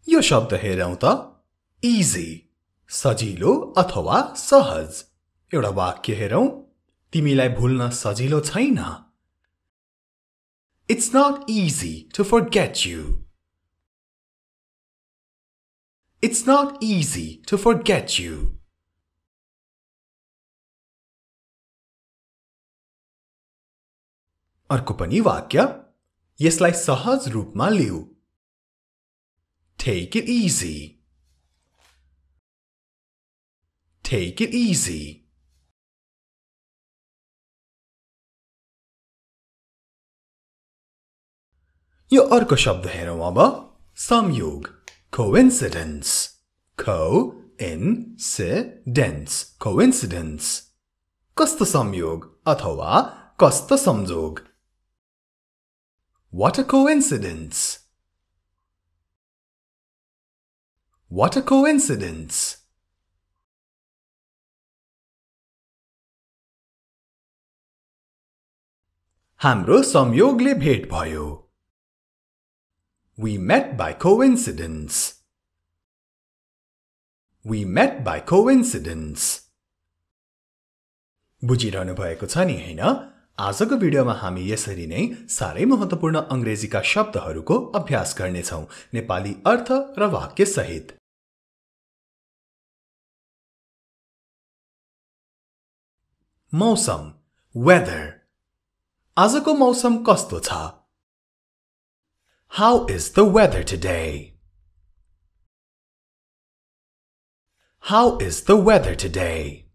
यो शब्द हेरौं त easy सजिलो अथवा सहज। एउटा वाक्य हेरौं, तिमीलाई भुल्न सजिलो छैन। It's not easy to forget you. It's not easy to forget you. अर्को पनि वाक्य, यसलाई सहज रूपमा लिऊ। Take it easy. Take it easy. यो अर्को शब्द हेरौं अब, संयोग, coincidence. Co-in-si-dence, coincidence. कस्तो संयोग अथवा कस्तो संजोग। What a coincidence. What a coincidence. हाम्रो संयोगले भेट भयो। We met by coincidence. We met by coincidence. बुझिरहनु भएको छ नि हैन? आजको भिडियोमा हामी यसरी नै सारै महत्त्वपूर्ण अंग्रेजीका शब्दहरूको अभ्यास गर्नेछौं, नेपाली अर्थ र वाक्य सहित। मौसम, weather. आजको मौसम कस्तो छ? How is the weather today? How is the weather today?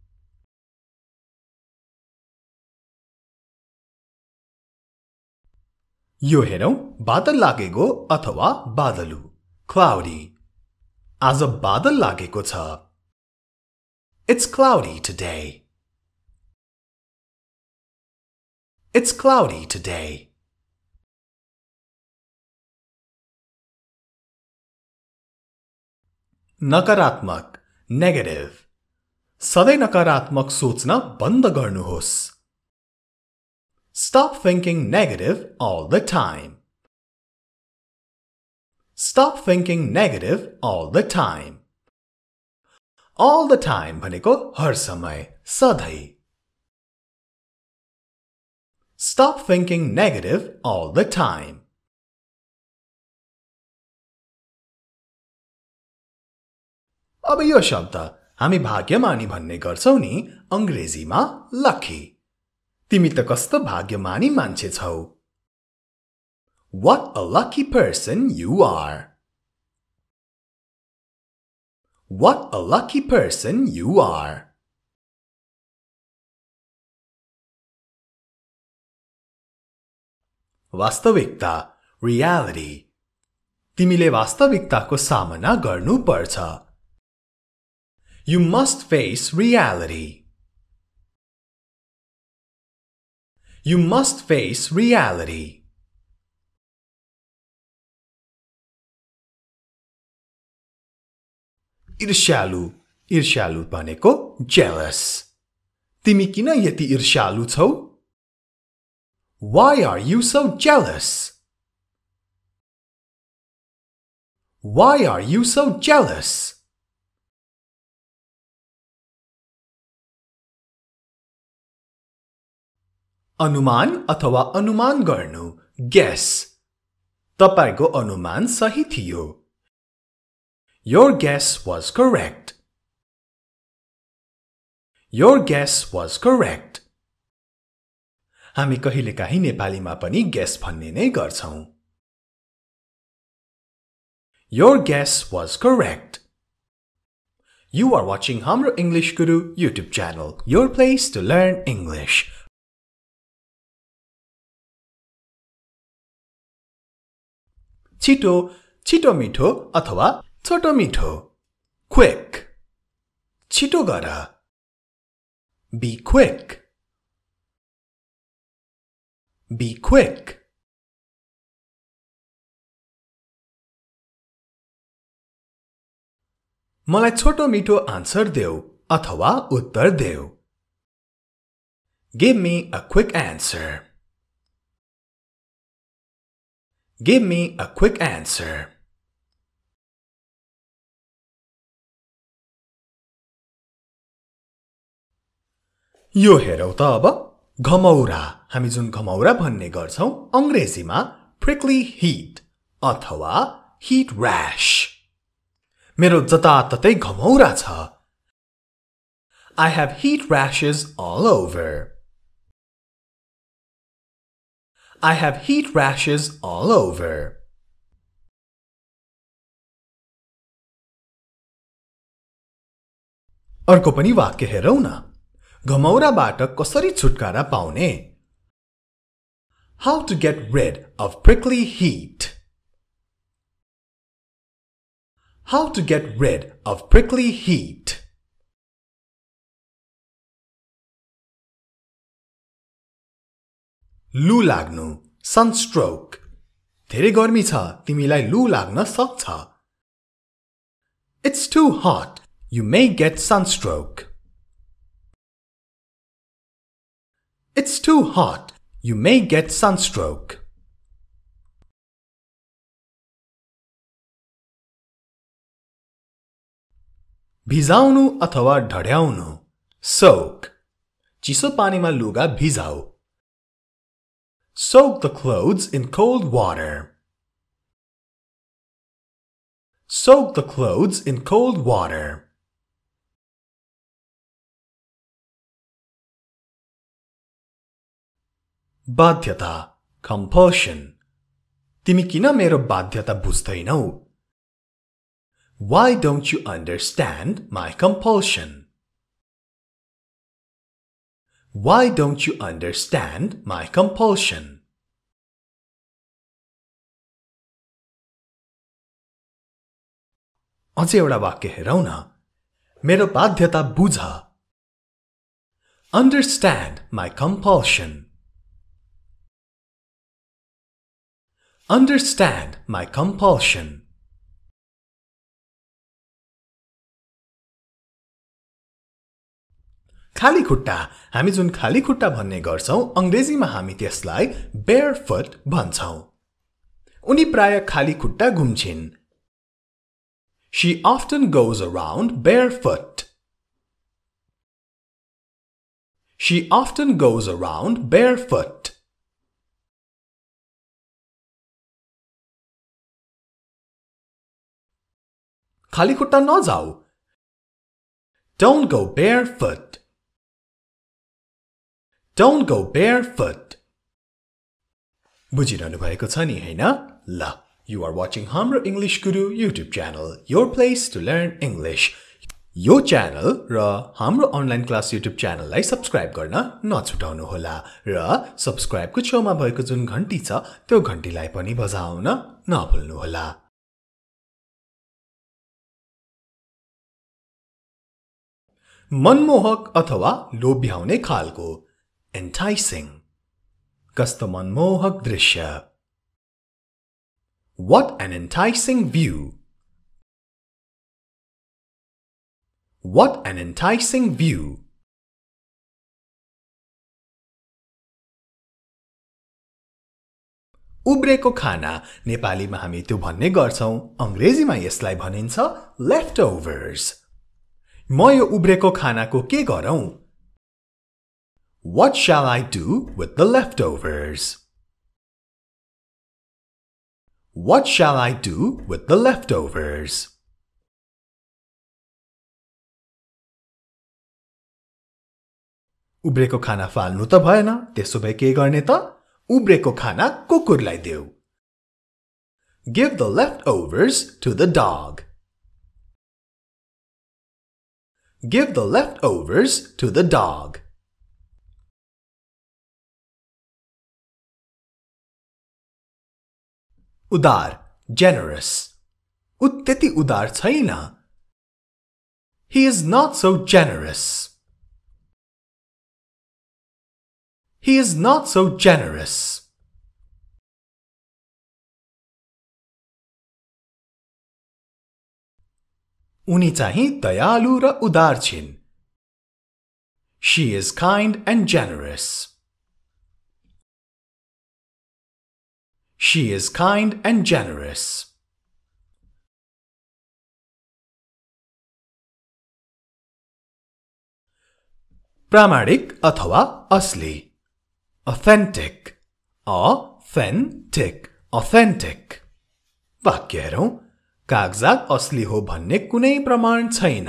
यो हेरौं, बादल लागेको अथवा बादलु, cloudy. आज बादल लागेको छ। It's cloudy today. It's cloudy today. नकारात्मक, negative. सधैं नकारात्मक सोच्न बन्द गर्नुहोस्। Stop thinking negative all the time. Stop thinking negative all the time. All the time भनेको हर समय, सधैं। Stop thinking negative all the time. अब यो शब्द हामी भाग्यमानी भन्ने गर्छौं नि, अंग्रेजीमा lucky. तिमी त कस्तो भाग्यमानी मान्छे छौ। What a lucky person you are. What a lucky person you are. वास्तविकता, reality. तिमीले वास्तविकताको सामना गर्नु पर्छ। You must face reality. You must face reality. ईर्ष्यालु, ईर्ष्यालु भनेको jealous. तिमी किन यति ईर्ष्यालु छौ? Why are you so jealous? Why are you so jealous? अनुमान अथवा अनुमान गर्नु, guess. तपाईको अनुमान सही थियो। Your guess was correct. Your guess was correct. हामी कहिलेकाहीँ नेपालीमा पनि guess भन्ने नै गर्छौं। Your guess was correct. You are watching Hamro English Guru YouTube channel, your place to learn English. छिटो, छिटो मिठो अथवा छोटो मिठो, quick. छिटो गर, be quick. Be quick. मलाई छोटो मिठो आन्सर देऊ अथवा उत्तर देऊ। Give me a quick answer. Give me a quick answer. यो हेरौं त अब घमौरा हामी जुन घमौरा भन्ने गर्छौं अंग्रेजीमा prickly heat अथवा heat rash मेरो जताततै घमौरा छ I have heat rashes all over I have heat rashes all over अर्को पनि वाक्य हेरौं न घमौराबाट कसरी छुटकारा पाउने How to get rid of prickly heat How to get rid of prickly heat लू लाग्नु sunstroke धेरै गर्मी छ तिमीलाई लू लाग्न सक्छ It's too hot you may get sunstroke It's too hot you may get sunstroke भिजाउनु अथवा ढड्याउनु soak चिसो पानीमा लुगा भिजाऊ Soak the clothes in cold water. Soak the clothes in cold water. बाध्यता compulsion तिमी किन मेरो बाध्यता बुझ्दैनौ Why don't you understand my compulsion? Why don't you understand my compulsion? अझै एउटा वाक्य हेरौं न मेरो बाध्यता बुझ Understand my compulsion. Understand my compulsion. खाली खुट्टा हामी जुन खाली खुट्टा भन्ने गर्छौं अंग्रेजीमा हामी त्यसलाई barefoot भन्छौं उनी प्राय खाली खुट्टा घुम्छिन् She often goes around barefoot She often goes around barefoot खाली खुट्टा नजाऊ Don't go barefoot Don't go barefoot. बुझिरहनु भएको छ नि हैन ल You are watching Hamro English Guru YouTube channel your place to learn English यो च्यानल र हाम्रो अनलाइन क्लास YouTube च्यानललाई सब्स्क्राइब गर्न नछुटाउनु होला र सब्स्क्राइबको छेउमा भएको जुन घण्टी छ त्यो घण्टीलाई पनि बजाउन नभुल्नु होला मनमोहक अथवा लोभ्याउने खालको Enticing. कस्तो मनमोहक दृश्य What an enticing view. What an enticing view. उब्रेको खाना नेपालीमा हामी त्यो भन्ने गर्छौं अंग्रेजीमा यसलाई भनिन्छ leftovers. म यो उब्रेको खानाको के गरौं What shall I do with the leftovers? What shall I do with the leftovers? उब्रेको खाना फाल्नु त भएन त्यसो भए के गर्ने त उब्रेको खाना कुकुरलाई देऊ Give the leftovers to the dog. Give the leftovers to the dog. उदार generous उ त्यति उदार छैन He is not so generous He is not so generous उनी चाहिँ दयालु र उदार छिन् She is kind and generous She is kind and generous. प्रामाणिक अथवा असली authentic authentic authentic वाक्य हेरौं कागजात असली हो भन्ने कुनै प्रमाण छैन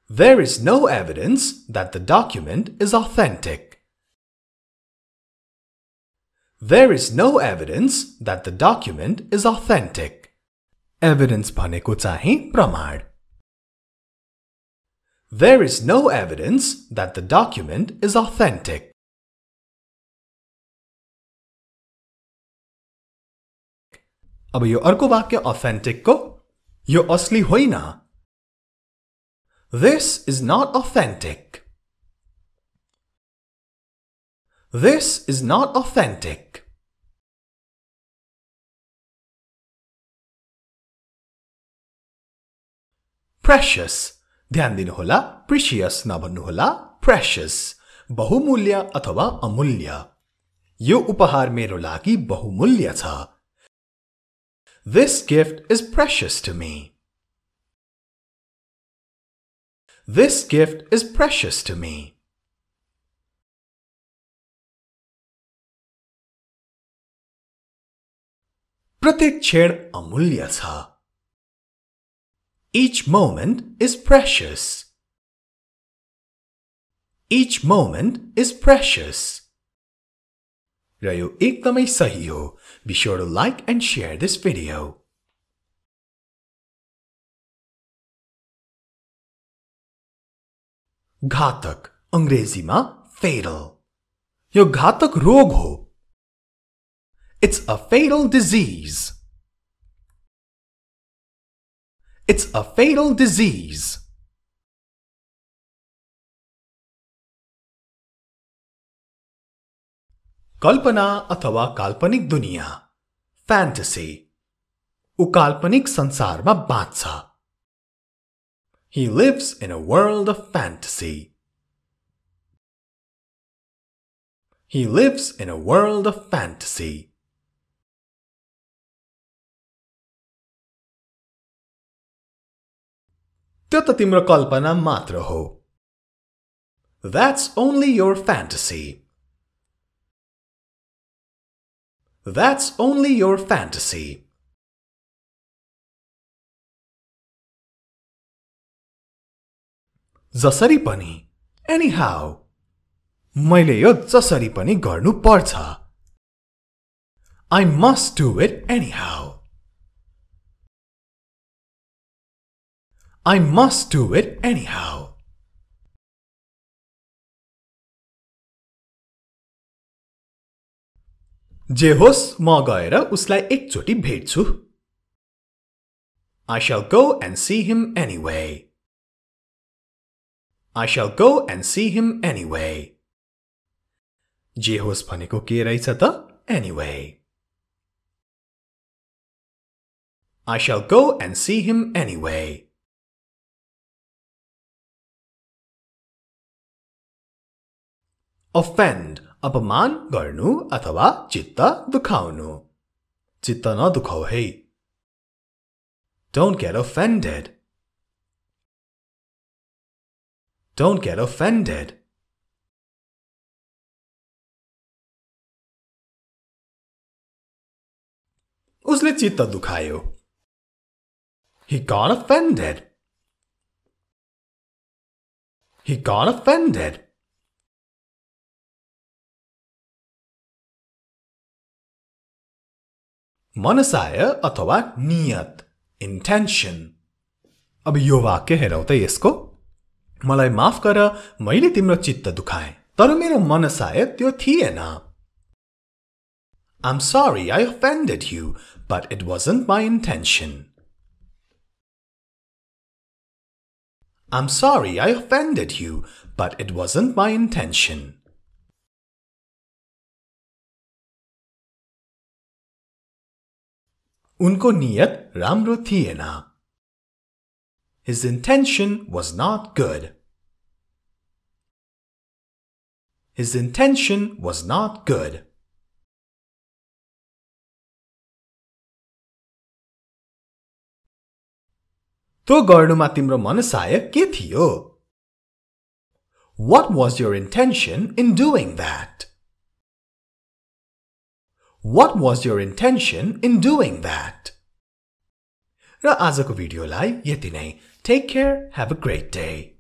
There is no evidence that the document is authentic. There is no evidence that the document is authentic. Evidence भनेको चाहिँ प्रमाण There is no evidence that the document is authentic. अब यो अर्को वाक्य authentic को यो असली होइन This is not authentic. This is not authentic. Precious. ध्यान दिनुहोला precious नभन्नुहोला precious. बहुमूल्य अथवा अमूल्य. यो उपहार मेरो लागि बहुमूल्य छ. This gift is precious to me. This gift is precious to me. प्रत्येक क्षण अमूल्य छ. Each moment is precious. Each moment is precious. र यो एकदमै सही हो. Be sure to like and share this video. घातक अंग्रेजीमा fatal. यो घातक रोग हो. It's a fatal disease. It's a fatal disease. कल्पना अथवा काल्पनिक दुनिया fantasy. ऊ काल्पनिक संसारमा बाँच्छ. He lives in a world of fantasy. He lives in a world of fantasy. त्यो त तिम्रो कल्पना मात्र हो. That's only your fantasy. That's only your fantasy. जसरी पनि anyhow. मैले यो जसरी पनि गर्नु पर्छ. I must do it anyhow. I must do it anyhow. जे होस् म गएर उसलाई एकचोटी भेट्छु. I shall go and see him anyway. I shall go and see him anyway. जे होस् भनेको के रहेछ त anyway. I shall go and see him anyway. Offend. अपमान गर्नु अथवा चित्त दुखाउनु. चित्त नदुखाऊ है. Don't get offended. Don't get offended. उसले चित्त दुखायो. He got offended. He got offended. मनसाय अथवा नियत intention. अब यो वाक्य हेरौ त यसको. मलाई माफ गर मैले तिम्रो चित्त दुखाए तर मेरो मनसाय त्यो थिएन. I'm sorry I offended you but it wasn't my intention. I'm sorry I offended you but it wasn't my intention. उनको नियत राम्रो थिएन. His intention was not good. His intention was not good. त्यो गर्नुमा तिम्रो मनसाय के थियो? What was your intention in doing that? What was your intention in doing that? र आजको भिडियोलाई यति नै. Take care, have a great day.